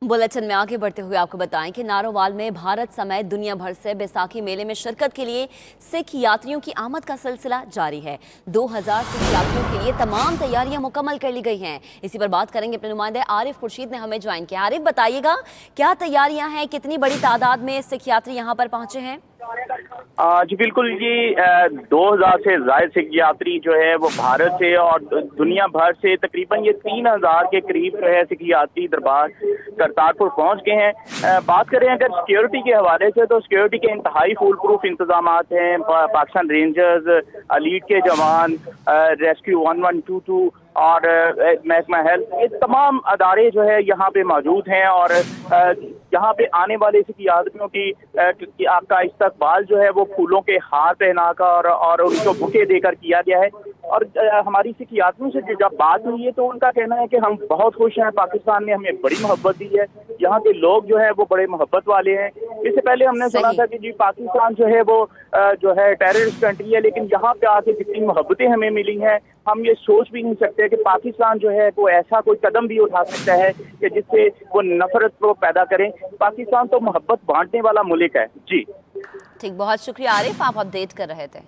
Bulletin में आगे बढ़ते हुए आपको बताएं कि नारोवाल में भारत समेत दुनिया भर से बैसाखी मेले में शिरकत के लिए सिख यात्रियों की आमद का सिलसिला जारी है। 2000 सिख यात्रियों के लिए तमाम तैयारियां मुकम्मल कर ली गई हैं। इसी पर बात करेंगे, अपने नुमाइंदे आरिफ खुर्शीद ने हमें ज्वाइन किया। आरिफ, बताइएगा क्या तैयारियां हैं, कितनी बड़ी तादाद में सिख यात्री यहाँ पर पहुंचे हैं? जी बिल्कुल, ये 2000 से ज्यादा सिख यात्री जो है वो भारत से और दुनिया भर से तकरीबन ये 3000 के करीब जो है सिख यात्री दरबार करतारपुर पहुंच गए हैं। बात करें अगर सिक्योरिटी के हवाले से, तो सिक्योरिटी के इंतहाई फुल प्रूफ इंतजाम हैं। पाकिस्तान रेंजर्स, एलीट के जवान, रेस्क्यू 1122 और महकमा हेल्थ, ये तमाम अदारे जो है यहाँ पे मौजूद हैं और यहाँ पे आने वाले सिख यात्रियों की आपका इस्तकबाल जो है वो फूलों के हार पहनाकर और उनको बुके देकर किया गया है। और हमारी सिख यात्रियों से जब बात हुई है तो उनका कहना है कि हम बहुत खुश हैं, पाकिस्तान ने हमें बड़ी मोहब्बत दी है, यहाँ के लोग जो है वो बड़े मोहब्बत वाले हैं। इससे पहले हमने सुना था कि जी पाकिस्तान जो है वो जो है टेररिस्ट कंट्री है, लेकिन यहाँ पे आके जितनी मोहब्बतें हमें मिली हैं, हम ये सोच भी नहीं सकते कि पाकिस्तान जो है वो ऐसा कोई कदम भी उठा सकता है कि जिससे वो नफरत को पैदा करें। पाकिस्तान तो मोहब्बत बांटने वाला मुल्क है। जी ठीक, बहुत शुक्रिया आरिफ, आप अपडेट कर रहे थे।